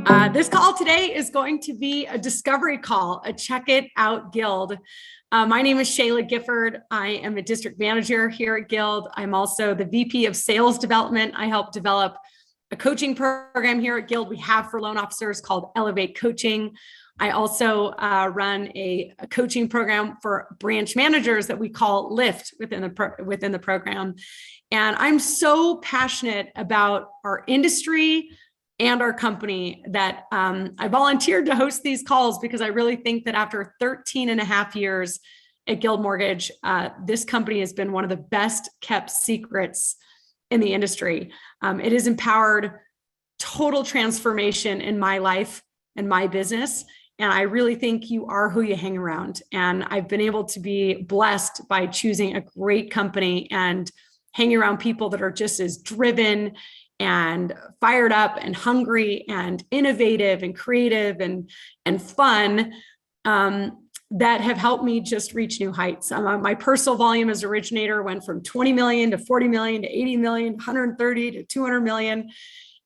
This call today is going to be a discovery call, a check it out Guild. My name is Shayla Gifford. I am a district manager here at Guild. I'm also the VP of Sales Development. I help develop a coaching program here at Guild we have for loan officers called Elevate Coaching. I also run a coaching program for branch managers that we call Lift within the program. And I'm so passionate about our industry and our company that I volunteered to host these calls because I really think that after 13 and a half years at Guild Mortgage, this company has been one of the best kept secrets in the industry. It has empowered total transformation in my life and my business. And I really think you are who you hang around. And I've been able to be blessed by choosing a great company and hanging around people that are just as driven and fired up and hungry and innovative and creative and fun that have helped me just reach new heights. My personal volume as originator went from 20 million to 40 million to 80 million, 130 to 200 million.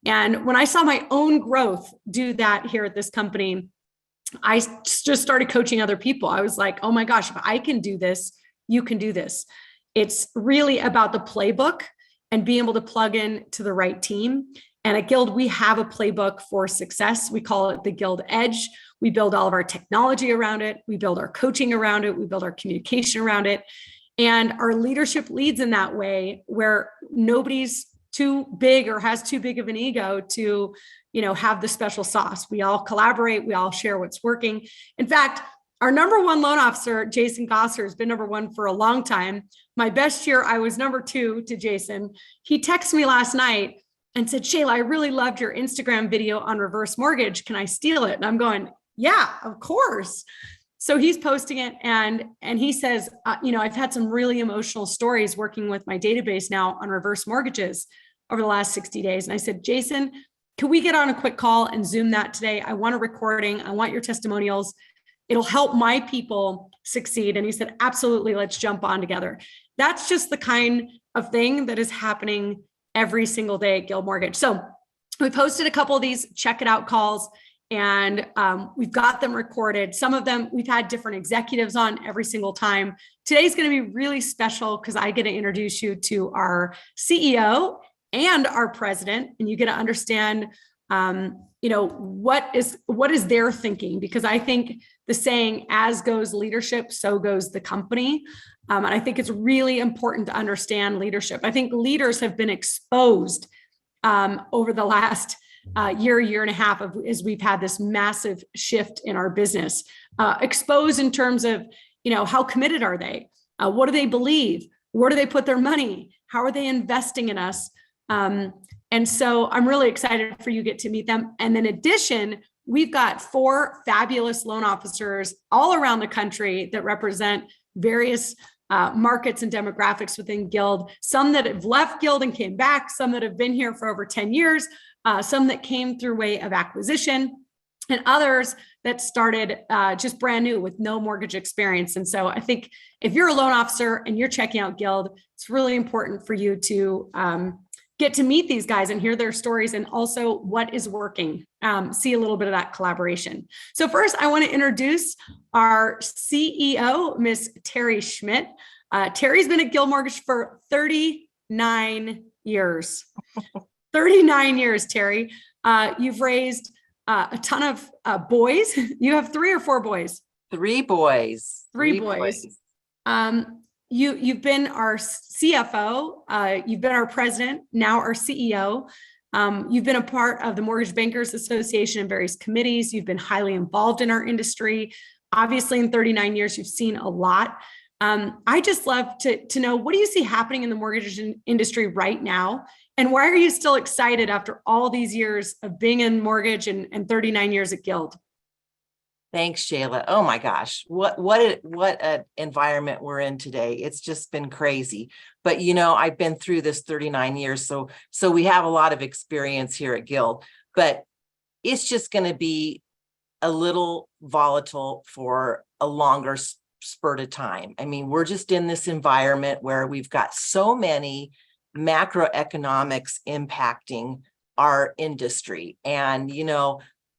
And when I saw my own growth do that here at this company, I just started coaching other people. I was like, oh my gosh, if I can do this, you can do this. It's really about the playbook and being able to plug in to the right team. And at Guild, we have a playbook for success. We call it the Guild Edge. We build all of our technology around it. We build our coaching around it. We build our communication around it. And our leadership leads in that way where nobody's too big or has too big of an ego to, have the special sauce. We all collaborate. We all share what's working. In fact, our number one loan officer, Jason Gosser, has been number one for a long time. My best year, I was number two to Jason. He texted me last night and said, Shayla, I really loved your Instagram video on reverse mortgage. Can I steal it? And I'm going, yeah, of course. So he's posting it and he says, I've had some really emotional stories working with my database now on reverse mortgages over the last 60 days. And I said, Jason, can we get on a quick call and Zoom that today? I want a recording. I want your testimonials. It'll help my people succeed. And he said, absolutely, let's jump on together. That's just the kind of thing that is happening every single day at Guild Mortgage. So we posted a couple of these check it out calls and we've got them recorded. Some of them, we've had different executives on every single time. Today's going to be really special because I get to introduce you to our CEO and our president, and you get to understand what is their thinking, because I think the saying, as goes leadership, so goes the company. And I think it's really important to understand leadership. I think leaders have been exposed over the last year and a half as we've had this massive shift in our business. Exposed in terms of, how committed are they? What do they believe? Where do they put their money? How are they investing in us? And so I'm really excited for you to get to meet them. And in addition, we've got 4 fabulous loan officers all around the country that represent various markets and demographics within Guild. Some that have left Guild and came back, some that have been here for over 10 years, some that came through way of acquisition, and others that started just brand new with no mortgage experience. And so I think if you're a loan officer and you're checking out Guild, it's really important for you to get to meet these guys and hear their stories and also what is working, see a little bit of that collaboration. So first, I want to introduce our CEO, Miss Terry Schmidt. Terry's been at Guild Mortgage for 39 years. 39 years, Terry. You've raised a ton of boys. You have 3 or 4 boys? 3 boys. 3 boys. You've been our CFO, you've been our president, now our CEO. You've been a part of the Mortgage Bankers Association and various committees. You've been highly involved in our industry. Obviously, in 39 years, you've seen a lot. I just love to know, what do you see happening in the mortgage industry right now? And why are you still excited after all these years of being in mortgage and 39 years at Guild? Thanks, Shayla. Oh my gosh, what an environment we're in today. It's just been crazy. But I've been through this 39 years, so we have a lot of experience here at Guild. But it's just going to be a little volatile for a longer spurt of time. I mean, we're just in this environment where we've got so many macroeconomics impacting our industry, and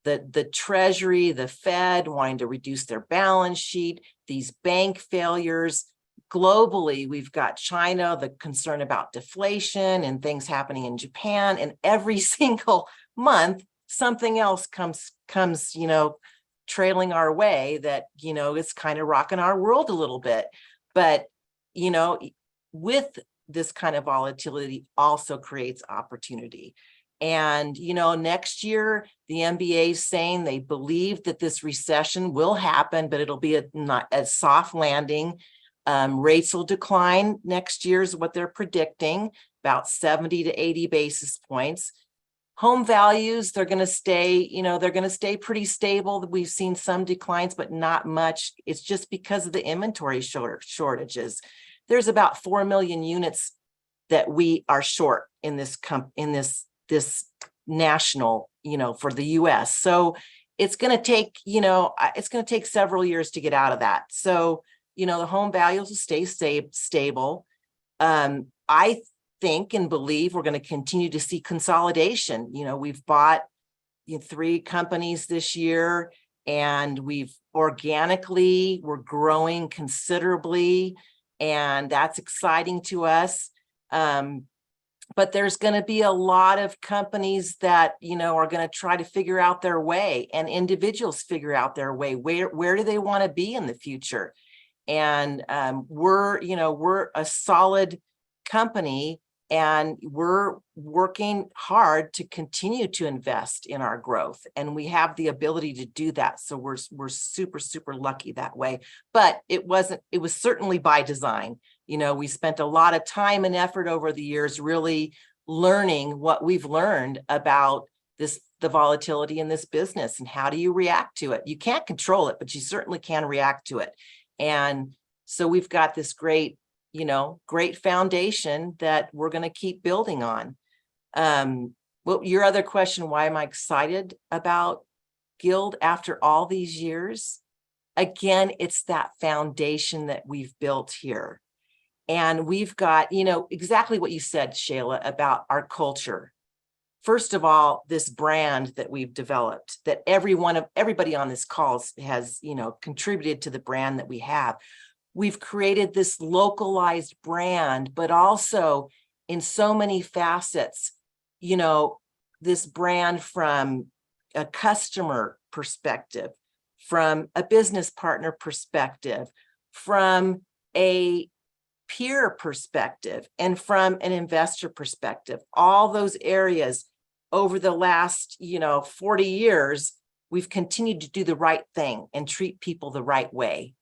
the Treasury, the Fed wanting to reduce their balance sheet, these bank failures. Globally, we've got China, the concern about deflation and things happening in Japan, and every single month, something else comes, trailing our way that, is kind of rocking our world a little bit. But, with this kind of volatility also creates opportunity. And, next year, the MBA is saying they believe that this recession will happen, but it'll be not a soft landing. Rates will decline next year is what they're predicting, about 70 to 80 basis points. Home values, they're going to stay, they're going to stay pretty stable. We've seen some declines, but not much. It's just because of the inventory shortages. There's about 4 million units that we are short in this national, for the US. So it's going to take, several years to get out of that. So, the home values will stay stable. I think and believe we're going to continue to see consolidation. We've bought 3 companies this year, and we're growing considerably, and that's exciting to us. But there's going to be a lot of companies that, are going to try to figure out their way, and individuals figure out their way. Where do they want to be in the future? And we're a solid company, and we're working hard to continue to invest in our growth, and we have the ability to do that. So we're super, super lucky that way. But it was certainly by design. We spent a lot of time and effort over the years really learning what we've learned about the volatility in this business, and how do you react to it? You can't control it, but you certainly can react to it. And so we've got this great foundation that we're going to keep building on. Well, your other question, why am I excited about Guild after all these years? Again, it's that foundation that we've built here. And we've got, exactly what you said, Shayla, about our culture. First of all, this brand that we've developed, that everybody on this call has, contributed to the brand that we have. We've created this localized brand, but also in so many facets, this brand from a customer perspective, from a business partner perspective, from a peer perspective, and from an investor perspective. All those areas over the last, 40 years, we've continued to do the right thing and treat people the right way.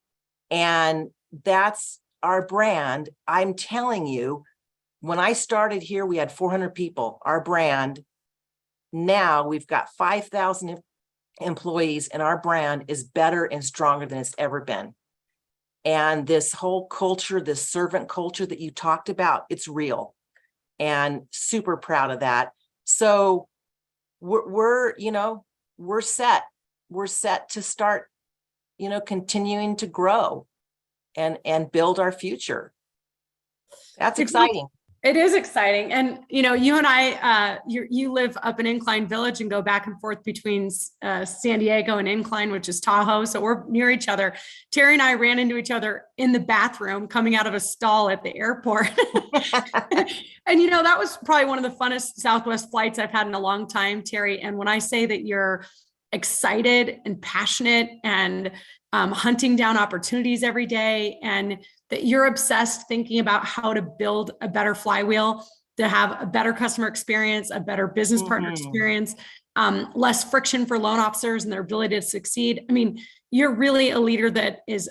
And that's our brand. I'm telling you, when I started here, we had 400 people, our brand. Now we've got 5,000 employees, and our brand is better and stronger than it's ever been. And this whole culture, this servant culture that you talked about, it's real, and super proud of that. So we're set. We're set to start, continuing to grow and build our future. That's exciting. It is exciting. And, you and I, you live up in Incline Village and go back and forth between San Diego and Incline, which is Tahoe. So we're near each other. Terry and I ran into each other in the bathroom coming out of a stall at the airport. And, that was probably one of the funnest Southwest flights I've had in a long time, Terry. And when I say that you're excited and passionate and hunting down opportunities every day, and that you're obsessed thinking about how to build a better flywheel, to have a better customer experience, a better business partner experience, less friction for loan officers and their ability to succeed. I mean, you're really a leader that is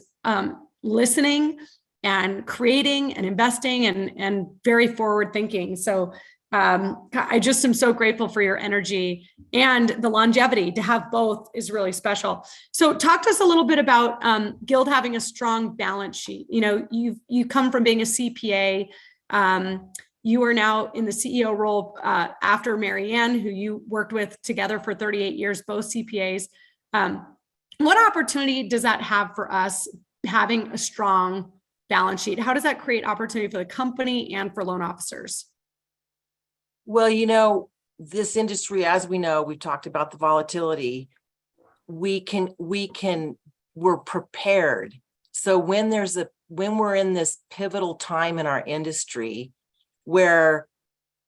listening and creating and investing and very forward thinking. So I just am so grateful for your energy, and the longevity to have both is really special. So talk to us a little bit about Guild having a strong balance sheet. You come from being a CPA. You are now in the CEO role after Marianne, who you worked with together for 38 years, both CPAs. What opportunity does that have for us, having a strong balance sheet? How does that create opportunity for the company and for loan officers? Well, this industry, as we know, we've talked about the volatility. we're prepared. So when we're in this pivotal time in our industry where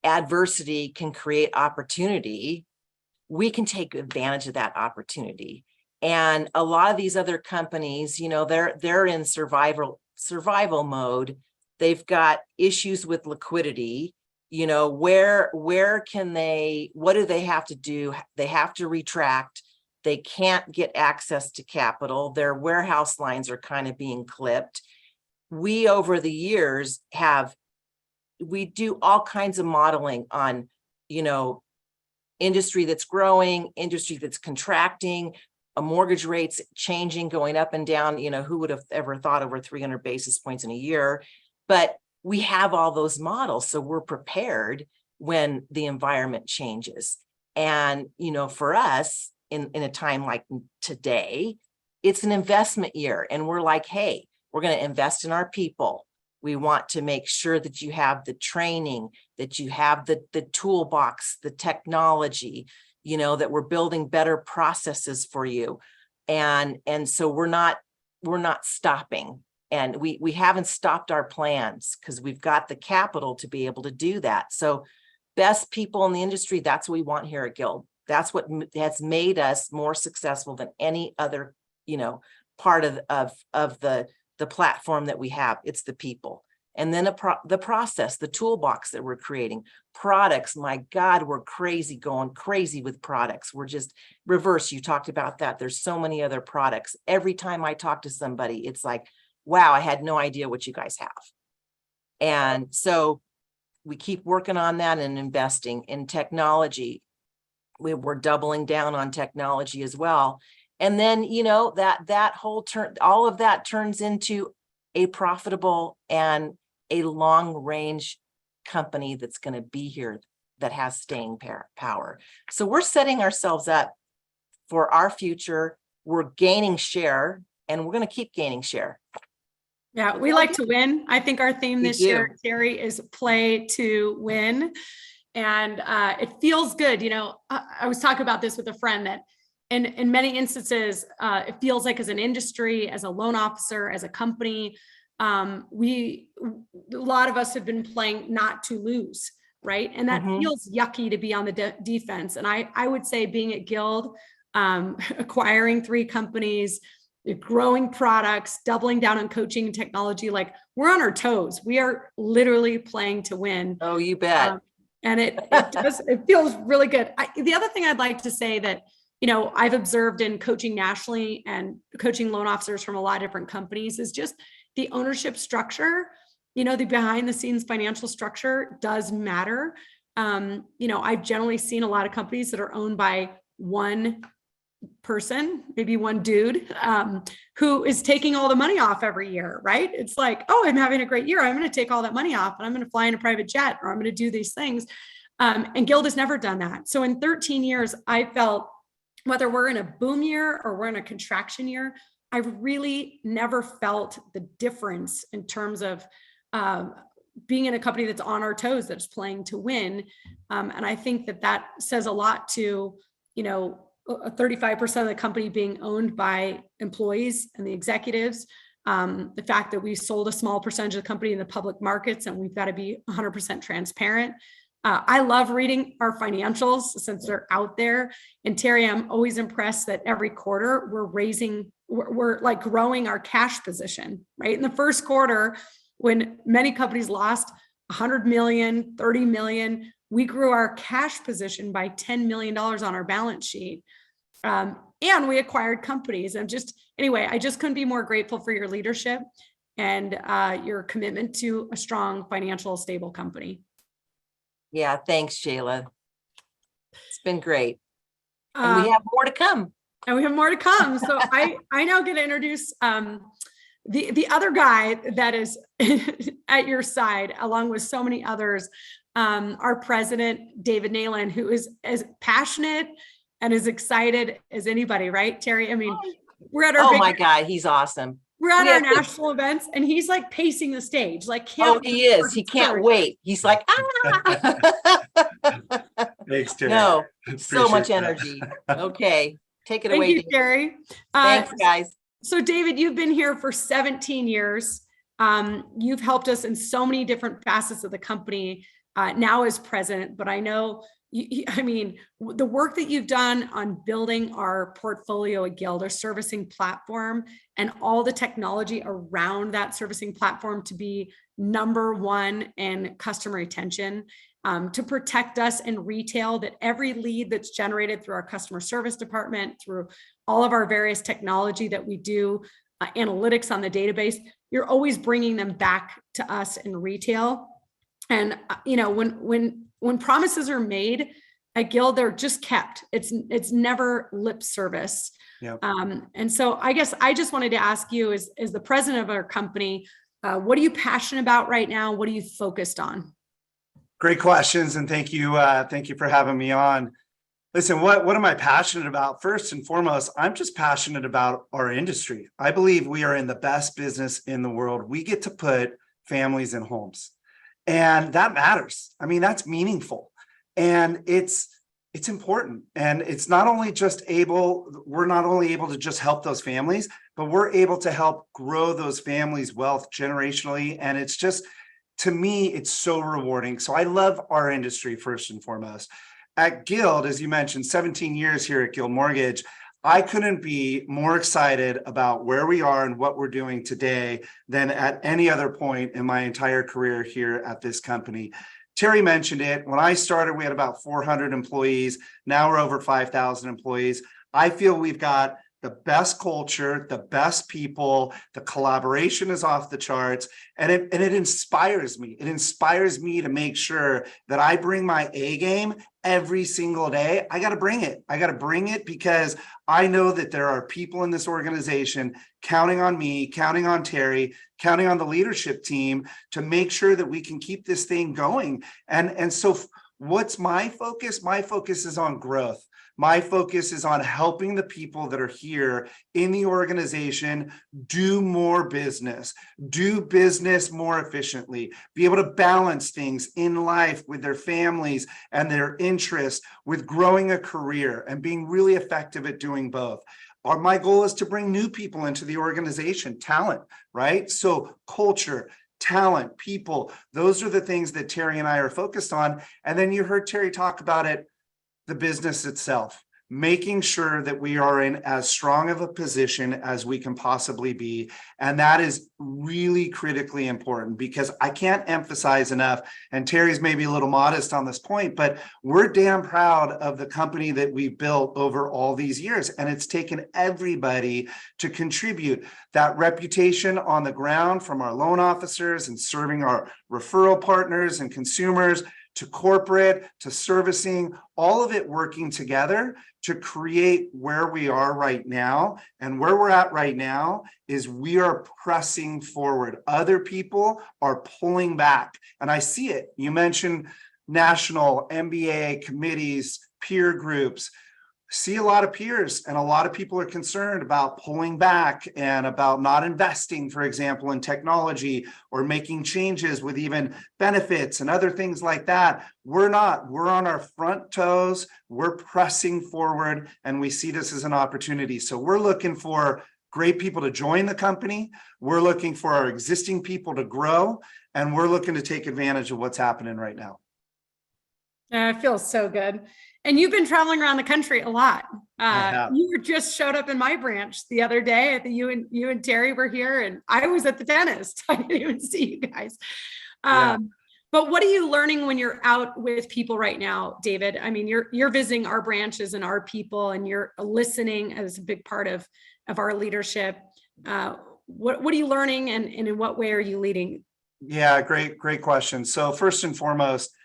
adversity can create opportunity, we can take advantage of that opportunity. And a lot of these other companies, they're in survival mode. They've got issues with liquidity. What do they have to do? They have to retract. They can't get access to capital. Their warehouse lines are kind of being clipped. We, over the years, we do all kinds of modeling on, industry that's growing, industry that's contracting, mortgage rates changing, going up and down. Who would have ever thought over 300 basis points in a year? But we have all those models, so we're prepared when the environment changes. And, for us, in a time like today, it's an investment year. And we're like, hey, we're going to invest in our people. We want to make sure that you have the training, that you have the toolbox, the technology, that we're building better processes for you. And so we're not stopping. And we haven't stopped our plans because we've got the capital to be able to do that. So best people in the industry, that's what we want here at Guild. That's what has made us more successful than any other, part of the platform that we have. It's the people. And then the process, the toolbox that we're creating, products. My God, we're going crazy with products. We're just reverse. You talked about that. There's so many other products. Every time I talk to somebody, it's like, wow, I had no idea what you guys have. And so we keep working on that and investing in technology. We're doubling down on technology as well. And then, that whole all of that turns into a profitable and a long range company that's going to be here that has staying power. So we're setting ourselves up for our future. We're gaining share, and we're going to keep gaining share. Yeah, we like to win. I think our theme this year, Terry, is play to win. And it feels good. I was talking about this with a friend that in many instances, it feels like as an industry, as a loan officer, as a company, a lot of us have been playing not to lose, right? And that feels yucky to be on the defense. And I would say being at Guild, acquiring 3 companies, growing products, doubling down on coaching and technology, like we're on our toes. We are literally playing to win. Oh, you bet. And it feels really good. The other thing I'd like to say that, I've observed in coaching nationally and coaching loan officers from a lot of different companies is just the ownership structure, the behind the scenes financial structure does matter. I've generally seen a lot of companies that are owned by one person, maybe one dude, who is taking all the money off every year, right? It's like, oh, I'm having a great year. I'm going to take all that money off and I'm going to fly in a private jet, or I'm going to do these things. And Guild has never done that. So in 13 years, I felt whether we're in a boom year or we're in a contraction year, I've really never felt the difference in terms of being in a company that's on our toes, that's playing to win. And I think that says a lot to, 35% of the company being owned by employees and the executives. The fact that we sold a small percentage of the company in the public markets, and we've got to be 100% transparent. I love reading our financials since they're out there. And Terry, I'm always impressed that every quarter we're like growing our cash position, right? In the first quarter, when many companies lost 100 million, 30 million, we grew our cash position by $10 million on our balance sheet. And we acquired companies. I just couldn't be more grateful for your leadership and your commitment to a strong, financial, stable company. Yeah, thanks, Shayla. It's been great. And we have more to come. So I now get to introduce the other guy that is at your side, along with so many others, our president, David Nayland, who is as passionate and as excited as anybody, right, Terry? I mean, we're at our my God, he's awesome. We're at our national events and he's like pacing the stage. Like, he is. He can't wait. He's like, Thanks, Terry. No, so much energy. Okay. Take it Thank away, you, David. Terry. Thanks, guys. So David, you've been here for 17 years. You've helped us in so many different facets of the company, now as president, but I know, I mean, the work that you've done on building our portfolio at Guild, our servicing platform, and all the technology around that servicing platform to be number one in customer retention, to protect us in retail, that every lead that's generated through our customer service department, through all of our various technology that we do, analytics on the database, you're always bringing them back to us in retail. And you know, when promises are made at Guild, they're just kept. It's never lip service. Yep. And so I guess I just wanted to ask you, as the president of our company, what are you passionate about right now? What are you focused on? Great questions, and thank you for having me on. Listen, what am I passionate about? First and foremost, I'm just passionate about our industry. I believe we are in the best business in the world. We get to put families in homes, and that matters. I mean, that's meaningful, and it's important. And it's not only just we're not only able to just help those families, but we're able to help grow those families' wealth generationally. And it's just, to me, it's so rewarding. So I love our industry first and foremost. At Guild, as you mentioned, 17 years here at Guild Mortgage, I couldn't be more excited about where we are and what we're doing today than at any other point in my entire career here at this company. Terry mentioned it. When I started, we had about 400 employees. Now we're over 5,000 employees. I feel we've got the best culture, the best people, the collaboration is off the charts, and it inspires me. It inspires me to make sure that I bring my A game every single day. I got to bring it. I got to bring it because I know that there are people in this organization counting on me, counting on Terry, counting on the leadership team to make sure that we can keep this thing going. And so what's my focus? My focus is on growth. My focus is on helping the people that are here in the organization do more business, do business more efficiently, be able to balance things in life with their families and their interests, with growing a career and being really effective at doing both. My goal is to bring new people into the organization, talent, right? So culture, talent, people, those are the things that Terry and I are focused on. And then you heard Terry talk about it, the business itself, making sure that we are in as strong of a position as we can possibly be. And that is really critically important, because I can't emphasize enough, and Terry's maybe a little modest on this point, but we're damn proud of the company that we've built over all these years. And it's taken everybody to contribute. That reputation on the ground, from our loan officers and serving our referral partners and consumers, to corporate, to servicing, all of it working together to create where we are right now. And where we're at right now is we are pressing forward. Other people are pulling back. And I see it. You mentioned national, MBA committees, peer groups. See a lot of peers, and a lot of people are concerned about pulling back and about not investing, for example, in technology or making changes with even benefits and other things like that. We're not. We're on our front toes. We're pressing forward, and we see this as an opportunity. So we're looking for great people to join the company. We're looking for our existing people to grow, and we're looking to take advantage of what's happening right now. It feels so good. And you've been traveling around the country a lot. You just showed up in my branch the other day. I think you and Terry were here, and I was at the dentist. I didn't even see you guys. But what are you learning when you're out with people right now, David? I mean, you're visiting our branches and our people, and you're listening as a big part of our leadership. What are you learning, and in what way are you leading? Yeah, great question. So first and foremost,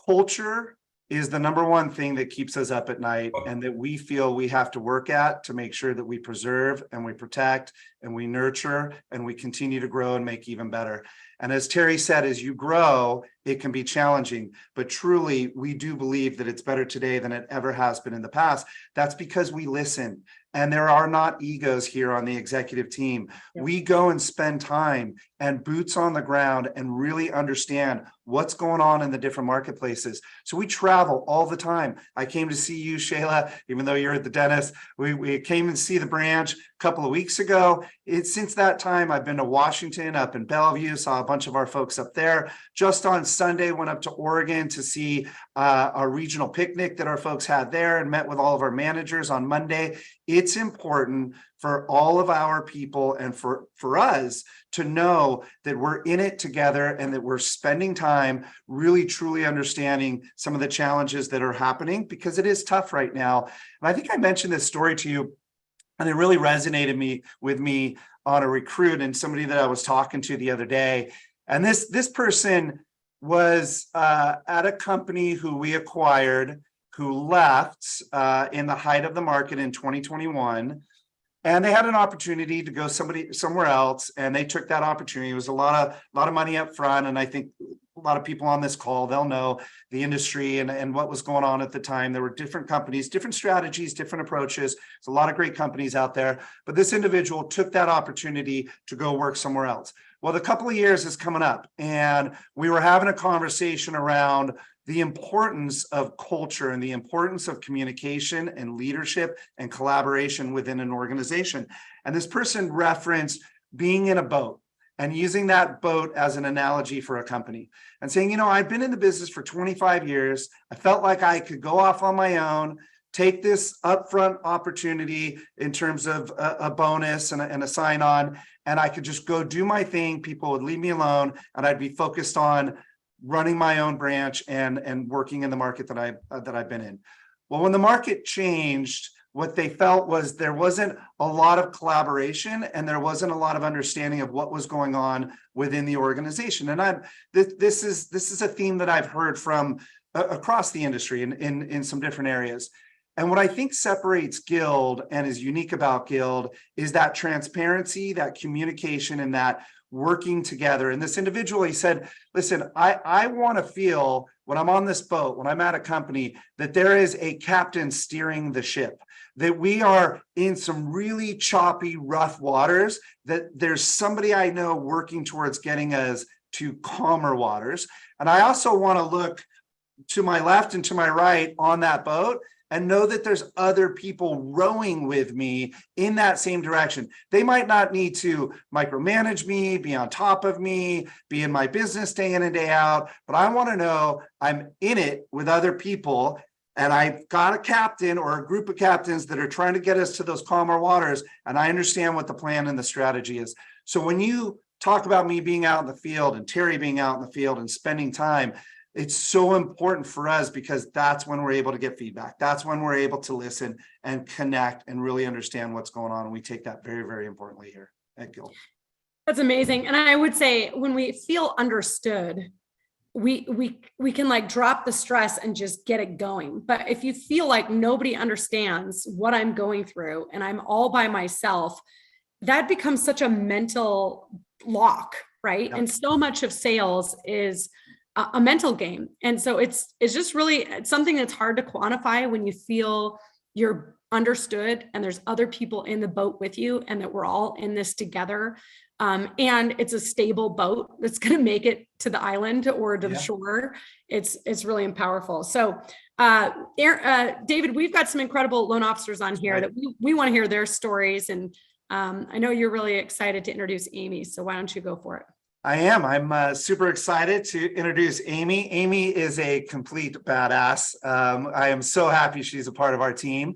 culture is the number one thing that keeps us up at night, and that we feel we have to work at to make sure that we preserve and we protect and we nurture and we continue to grow and make even better. And as Terry said, as you grow, it can be challenging, but truly, we do believe that it's better today than it ever has been in the past. That's because we listen. And there are not egos here on the executive team. Yep. We go and spend time and boots on the ground and really understand what's going on in the different marketplaces. So we travel all the time. I came to see you, Shayla, even though you're at the dentist. We came and see the branch a couple of weeks ago. Since that time, I've been to Washington, up in Bellevue, saw a bunch of our folks up there. Just on Sunday, went up to Oregon to see our regional picnic that our folks had there and met with all of our managers on Monday. It's important for all of our people and for us to know that we're in it together and that we're spending time really truly understanding some of the challenges that are happening, because it is tough right now. And I think I mentioned this story to you, and it really resonated with me on a recruit and somebody that I was talking to the other day. And this person was at a company who we acquired, who left in the height of the market in 2021. And they had an opportunity to go somewhere else, and they took that opportunity. It was a lot of money up front, and I think a lot of people on this call, they'll know the industry and what was going on at the time. There were different companies, different strategies, different approaches. There's a lot of great companies out there, but this individual took that opportunity to go work somewhere else. Well, the couple of years is coming up, and we were having a conversation around the importance of culture and the importance of communication and leadership and collaboration within an organization. And this person referenced being in a boat and using that boat as an analogy for a company and saying, I've been in the business for 25 years. I felt like I could go off on my own, take this upfront opportunity in terms of a bonus and a sign-on, and I could just go do my thing. People would leave me alone, and I'd be focused on running my own branch and working in the market that I've been in. Well, when the market changed, what they felt was there wasn't a lot of collaboration and there wasn't a lot of understanding of what was going on within the organization. And this is a theme that I've heard from across the industry in some different areas. And what I think separates Guild and is unique about Guild is that transparency, that communication, and that working together. And this individual, he said, listen, I want to feel when I'm on this boat, when I'm at a company, that there is a captain steering the ship, that we are in some really choppy, rough waters, that there's somebody I know working towards getting us to calmer waters. And I also want to look to my left and to my right on that boat and know that there's other people rowing with me in that same direction. They might not need to micromanage me, be on top of me, be in my business day in and day out, but I want to know I'm in it with other people, and I've got a captain or a group of captains that are trying to get us to those calmer waters, and I understand what the plan and the strategy is. So when you talk about me being out in the field and Terry being out in the field and spending time, it's so important for us because that's when we're able to get feedback. That's when we're able to listen and connect and really understand what's going on. And we take that very, very importantly here at Guild. That's amazing. And I would say when we feel understood, we can like drop the stress and just get it going. But if you feel like nobody understands what I'm going through and I'm all by myself, that becomes such a mental block, right? Yep. And so much of sales is a mental game. And so it's just really something that's hard to quantify when you feel you're understood and there's other people in the boat with you and that we're all in this together. And it's a stable boat that's going to make it to the island or to the shore. It's really powerful. So David, we've got some incredible loan officers on here that we want to hear their stories. And I know you're really excited to introduce Amy. So why don't you go for it? I am. I'm super excited to introduce Amy. Amy is a complete badass. I am so happy she's a part of our team.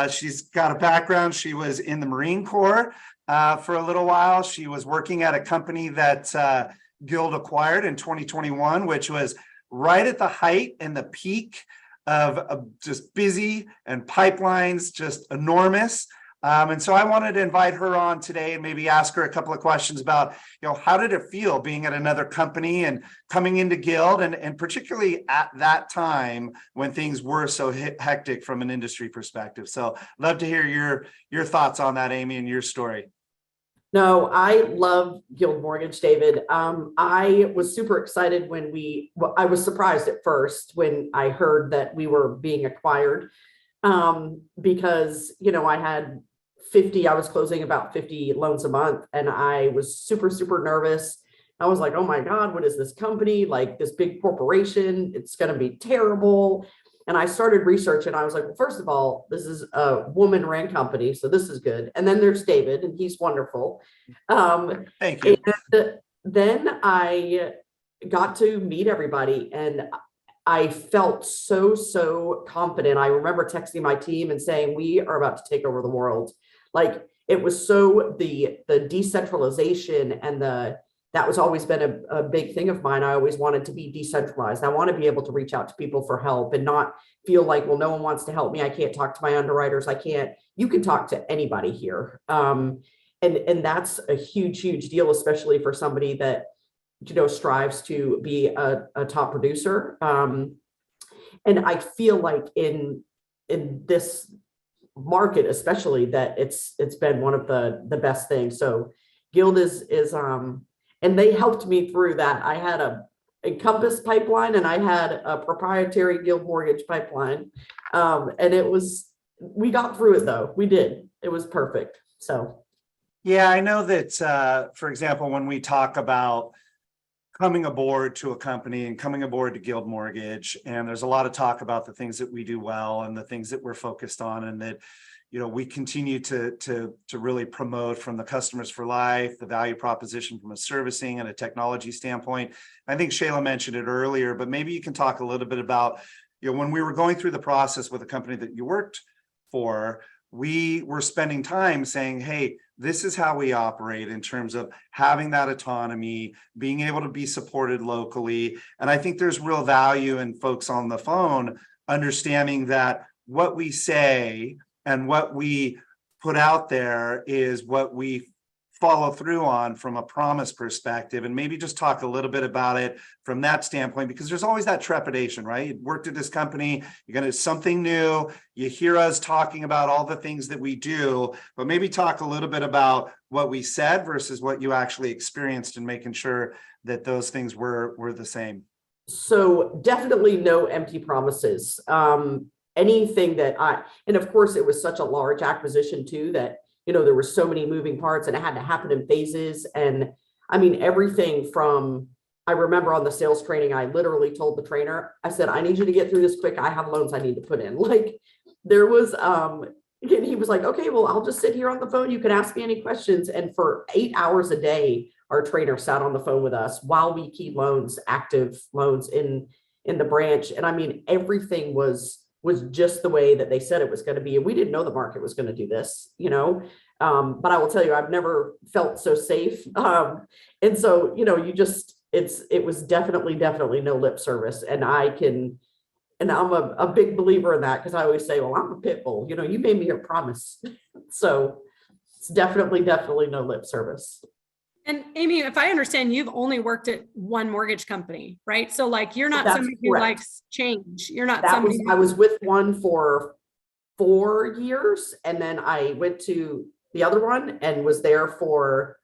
She's got a background. She was in the Marine Corps for a little while. She was working at a company that Guild acquired in 2021, which was right at the height and the peak of just busy and pipelines, just enormous. And so I wanted to invite her on today and maybe ask her a couple of questions about, how did it feel being at another company and coming into Guild and particularly at that time when things were so hectic from an industry perspective. So love to hear your thoughts on that, Amy, and your story. No, I love Guild Mortgage, David. I was super excited when I was surprised at first when I heard that we were being acquired, because, I had 50, I was closing about 50 loans a month, and I was super, super nervous. I was like, oh my God, what is this company? Like this big corporation, it's going to be terrible. And I started researching. I was like, well, first of all, this is a woman ran company, so this is good. And then there's David, and he's wonderful. Thank you. And then I got to meet everybody, and I felt so, so confident. I remember texting my team and saying, we are about to take over the world. Like it was so the decentralization and that was always been a big thing of mine. I always wanted to be decentralized. I want to be able to reach out to people for help and not feel like, well, no one wants to help me. I can't talk to my underwriters. You can talk to anybody here. And that's a huge, huge deal, especially for somebody that, strives to be a top producer. And I feel like in this market, especially, that it's been one of the best things. So Guild is and they helped me through that. I had a Encompass pipeline and I had a proprietary Guild Mortgage pipeline. And we got through it though. We did. It was perfect. So. Yeah, I know that, for example, when we talk about coming aboard to a company and coming aboard to Guild Mortgage, and there's a lot of talk about the things that we do well and the things that we're focused on, and that we continue to really promote from the customers for life, the value proposition from a servicing and a technology standpoint. I think Shayla mentioned it earlier, but maybe you can talk a little bit about, when we were going through the process with a company that you worked for, we were spending time saying, hey, this is how we operate in terms of having that autonomy, being able to be supported locally. And I think there's real value in folks on the phone understanding that what we say and what we put out there is what we follow through on from a promise perspective, and maybe just talk a little bit about it from that standpoint, because there's always that trepidation, right? You worked at this company, you're going to something new, you hear us talking about all the things that we do, but maybe talk a little bit about what we said versus what you actually experienced and making sure that those things were the same. So definitely no empty promises. Anything and of course it was such a large acquisition too, that, there were so many moving parts and it had to happen in phases. And I mean, everything from, I remember on the sales training, I literally told the trainer, I said, I need you to get through this quick. I have loans I need to put in. Like there was, and he was like, okay, well, I'll just sit here on the phone. You can ask me any questions. And for 8 hours a day, our trainer sat on the phone with us while we keyed loans, active loans in the branch. And I mean, everything was just the way that they said it was going to be. And we didn't know the market was going to do this, but I will tell you, I've never felt so safe. And so, it was definitely no lip service. And I'm a big believer in that, because I always say, well, I'm a pit bull, you made me a promise. So it's definitely no lip service. And Amy, if I understand, you've only worked at one mortgage company, right? So like, you're not somebody who likes change. You're not somebody. I was with one for 4 years, and then I went to the other one and was there for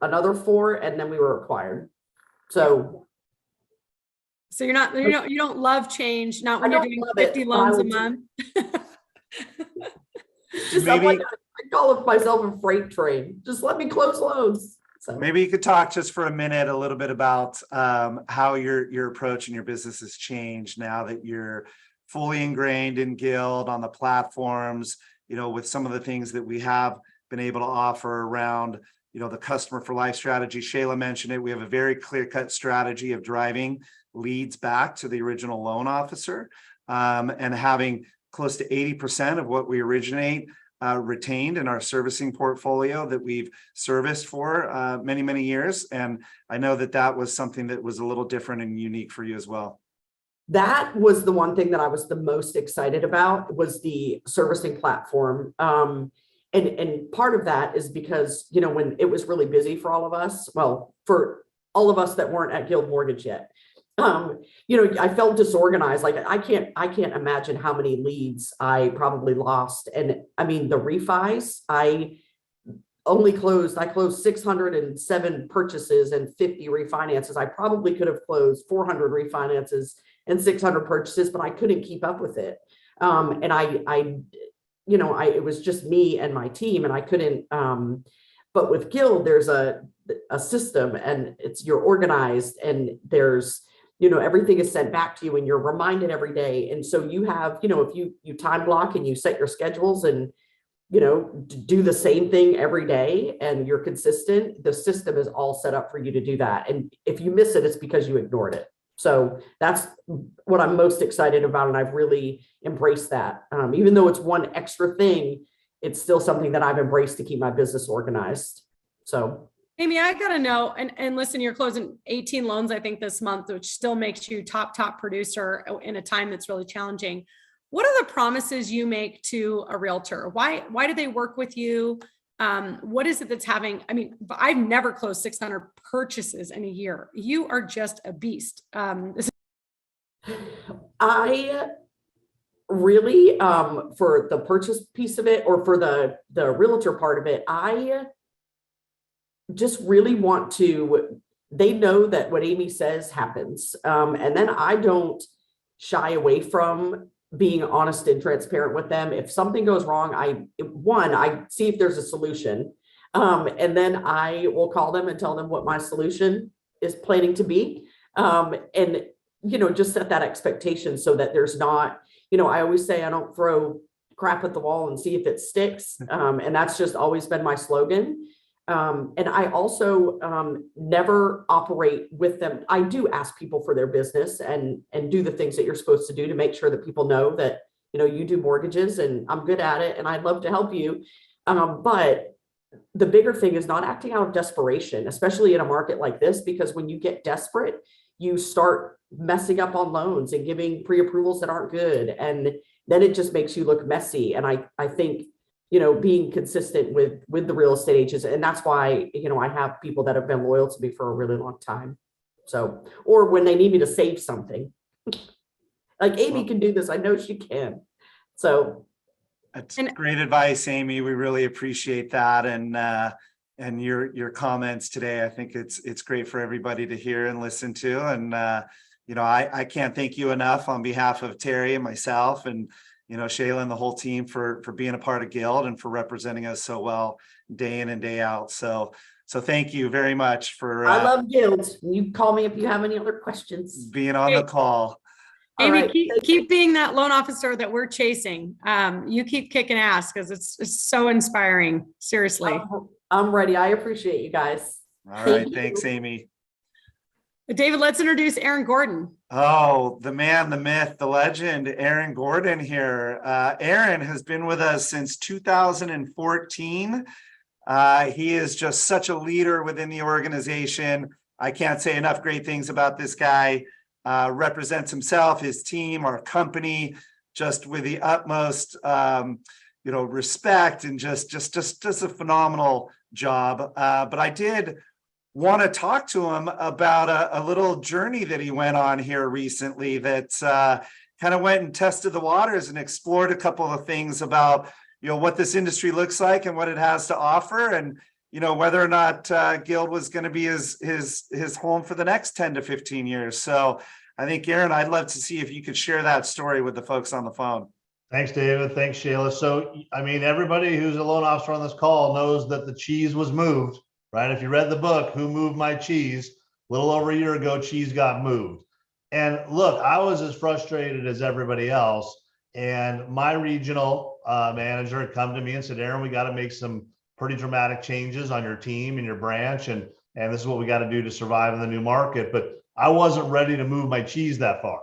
another 4, and then we were acquired. So you're not, you don't love change, not when you're doing 50 loans a month. I call myself a freight train. Just let me close loans. So maybe you could talk just for a minute a little bit about how your approach and your business has changed now that you're fully ingrained in Guild on the platforms, with some of the things that we have been able to offer around, the customer for life strategy. Shayla mentioned it. We have a very clear-cut strategy of driving leads back to the original loan officer, and having close to 80% of what we originate retained in our servicing portfolio that we've serviced for many, many years. And I know that was something that was a little different and unique for you as well. That was the one thing that I was the most excited about, was the servicing platform. And part of that is because, when it was really busy for all of us, well, for all of us that weren't at Guild Mortgage yet, I felt disorganized. Like I can't imagine how many leads I probably lost. And I mean, the refis, I closed 607 purchases and 50 refinances. I probably could have closed 400 refinances and 600 purchases, but I couldn't keep up with it. And it was just me and my team, and I couldn't, but with Guild, there's a system, and you're organized, and there's, everything is sent back to you, and you're reminded every day. And so you have, if you time block and you set your schedules and, do the same thing every day, and you're consistent, the system is all set up for you to do that. And if you miss it, it's because you ignored it. So that's what I'm most excited about. And I've really embraced that. Even though it's one extra thing, it's still something that I've embraced to keep my business organized. So Amy, I gotta know, and listen, you're closing 18 loans, I think, this month, which still makes you top producer in a time that's really challenging. What are the promises you make to a realtor? Why do they work with you? What is it that's having, I've never closed 600 purchases in a year. You are just a beast. I really, for the purchase piece of it, or for the realtor part of it, I just really want to, they know that what Amy says happens. And then I don't shy away from being honest and transparent with them. If something goes wrong, I see if there's a solution. And then I will call them and tell them what my solution is planning to be. And, just set that expectation so that there's not, I always say I don't throw crap at the wall and see if it sticks. And that's just always been my slogan. And I also never operate with them. I do ask people for their business and do the things that you're supposed to do to make sure that people know that, you do mortgages, and I'm good at it and I'd love to help you. But the bigger thing is not acting out of desperation, especially in a market like this, because when you get desperate, you start messing up on loans and giving pre-approvals that aren't good. And then it just makes you look messy. And I think, being consistent with the real estate agents. And that's why, I have people that have been loyal to me for a really long time. So, or when they need me to save something, like Amy can do this. I know she can. So. That's great advice, Amy. We really appreciate that. And your comments today. I think it's great for everybody to hear and listen to. And, I can't thank you enough on behalf of Terry and myself, and Shayla and the whole team for being a part of Guild and for representing us so well day in and day out. So thank you very much for. I love Guild. You call me if you have any other questions. Being on the call. Amy, right. keep being that loan officer that we're chasing. You keep kicking ass, because it's so inspiring. Seriously. I'm ready. I appreciate you guys. All right. Thanks, Amy. David, let's introduce Aaron Gordon. Oh, the man, the myth, the legend, Aaron Gordon here. Aaron has been with us since 2014. He is just such a leader within the organization. I can't say enough great things about this guy. Represents himself, his team, our company, just with the utmost, respect, and just a phenomenal job. But I did want to talk to him about a little journey that he went on here recently that kind of went and tested the waters and explored a couple of things about, what this industry looks like and what it has to offer, and, whether or not Guild was going to be his home for the next 10 to 15 years. So I think, Aaron, I'd love to see if you could share that story with the folks on the phone. Thanks, David. Thanks, Shayla. So, everybody who's a loan officer on this call knows that the cheese was moved, right? If you read the book, Who Moved My Cheese? A little over a year ago, cheese got moved. And look, I was as frustrated as everybody else. And my regional manager had come to me and said, Aaron, we got to make some pretty dramatic changes on your team and your branch. And this is what we got to do to survive in the new market. But I wasn't ready to move my cheese that far,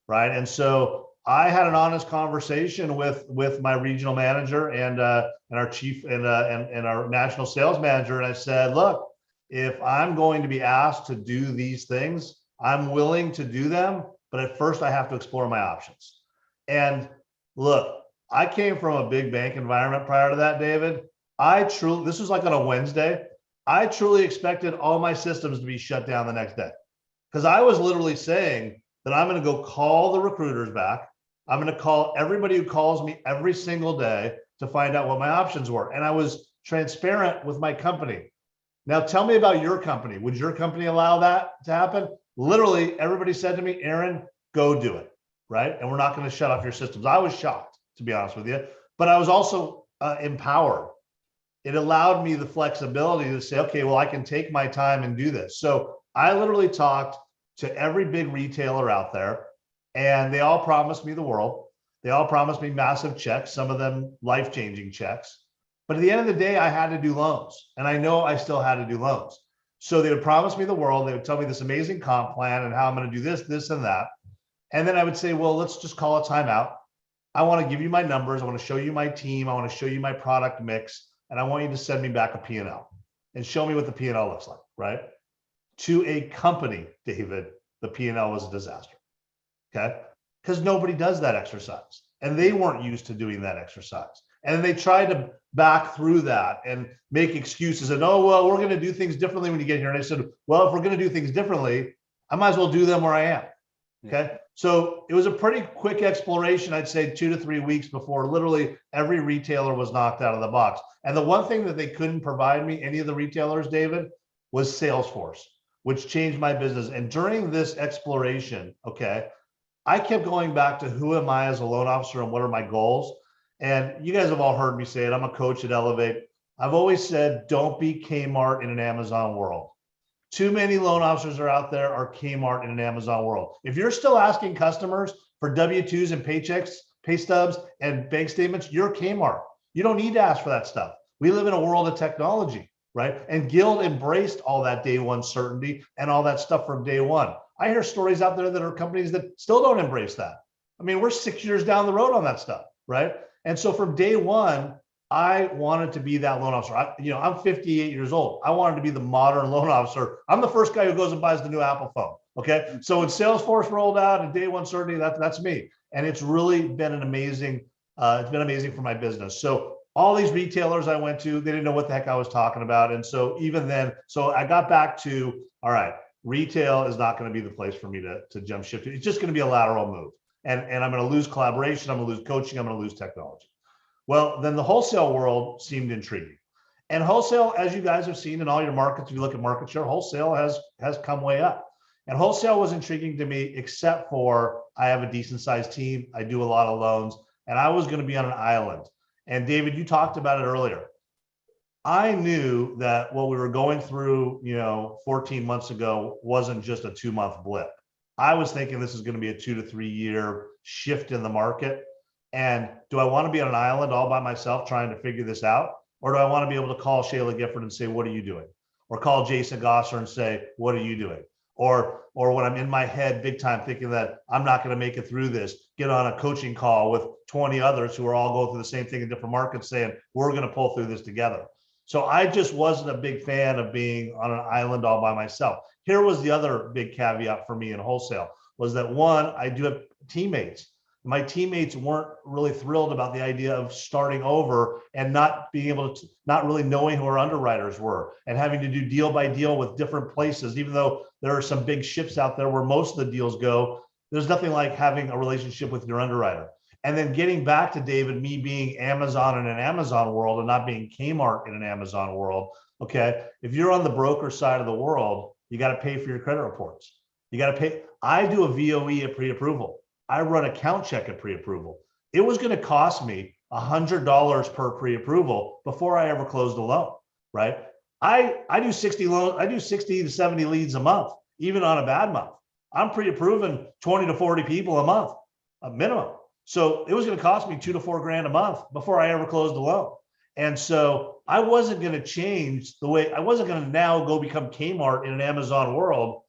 right? And so I had an honest conversation with my regional manager and our chief and our national sales manager. And I said, look, if I'm going to be asked to do these things, I'm willing to do them, but at first I have to explore my options. And look, I came from a big bank environment prior to that, David. This was like on a Wednesday. I truly expected all my systems to be shut down the next day, because I was literally saying that I'm going to go call the recruiters back. I'm going to call everybody who calls me every single day to find out what my options were. And I was transparent with my company. Now tell me about your company. Would your company allow that to happen? Literally, everybody said to me, Aaron, go do it, right? And we're not going to shut off your systems. I was shocked, to be honest with you, but I was also empowered. It allowed me the flexibility to say, okay, well, I can take my time and do this. So I literally talked to every big retailer out there, and they all promised me the world. They all promised me massive checks, some of them life-changing checks. But at the end of the day, I had to do loans, and I know I still had to do loans. So they would promise me the world. They would tell me this amazing comp plan and how I'm going to do this, this, and that. And then I would say, well, let's just call a timeout. I want to give you my numbers. I want to show you my team. I want to show you my product mix. And I want you to send me back a P&L and show me what the P&L looks like, right? To a company, David, the P&L was a disaster, okay? Because nobody does that exercise. And they weren't used to doing that exercise. And they tried to back through that and make excuses and, oh, well, we're going to do things differently when you get here. And I said, well, if we're going to do things differently, I might as well do them where I am. Okay. So it was a pretty quick exploration, I'd say 2 to 3 weeks before literally every retailer was knocked out of the box. And the one thing that they couldn't provide me, any of the retailers, David, was Salesforce, which changed my business. And during this exploration, okay, I kept going back to who am I as a loan officer and what are my goals? And you guys have all heard me say it. I'm a coach at Elevate. I've always said, don't be Kmart in an Amazon world. Too many loan officers are out there are Kmart in an Amazon world. If you're still asking customers for W-2s and paychecks, pay stubs, and bank statements, you're Kmart. You don't need to ask for that stuff. We live in a world of technology, right? And Guild embraced all that day one certainty and all that stuff from day one. I hear stories out there that are companies that still don't embrace that. I mean, we're 6 years down the road on that stuff, right? And so from day one, I wanted to be that loan officer. I'm 58 years old. I wanted to be the modern loan officer. I'm the first guy who goes and buys the new Apple phone. Okay. So when Salesforce rolled out and day one certainty, that's me. And it's really been an amazing, it's been amazing for my business. So all these retailers I went to, they didn't know what the heck I was talking about. And so even then, so I got back to, all right, retail is not going to be the place for me to jump ship to. It's just going to be a lateral move. And I'm going to lose collaboration. I'm going to lose coaching. I'm going to lose technology. Well, then the wholesale world seemed intriguing. And wholesale, as you guys have seen in all your markets, if you look at market share, wholesale has come way up. And wholesale was intriguing to me, except for I have a decent sized team. I do a lot of loans, and I was going to be on an island. And David, you talked about it earlier. I knew that what we were going through, 14 months ago wasn't just a 2-month blip. I was thinking this is going to be a 2 to 3 year shift in the market. And do I want to be on an island all by myself trying to figure this out? Or do I want to be able to call Shayla Gifford and say, what are you doing? Or call Jason Gosser and say, what are you doing? Or when I'm in my head big time thinking that I'm not going to make it through this, get on a coaching call with 20 others who are all going through the same thing in different markets saying, we're going to pull through this together. So I just wasn't a big fan of being on an island all by myself. Here was the other big caveat for me in wholesale was that one, I do have teammates. My teammates weren't really thrilled about the idea of starting over and not being able to, not really knowing who our underwriters were and having to do deal by deal with different places. Even though there are some big ships out there where most of the deals go, there's nothing like having a relationship with your underwriter. And then getting back to David, me being Amazon in an Amazon world and not being Kmart in an Amazon world. Okay. If you're on the broker side of the world, you got to pay for your credit reports. You got to pay. I do a VOE at pre-approval. I run account check at pre-approval. It was going to cost me $100 per pre-approval before I ever closed a loan, right? I do 60 loans. I do 60 to 70 leads a month, even on a bad month. I'm pre-approving 20 to 40 people a month, a minimum. So it was going to cost me $2 to $4 grand a month before I ever closed a loan. And so I wasn't going to change the way, I wasn't going to now go become Kmart in an Amazon world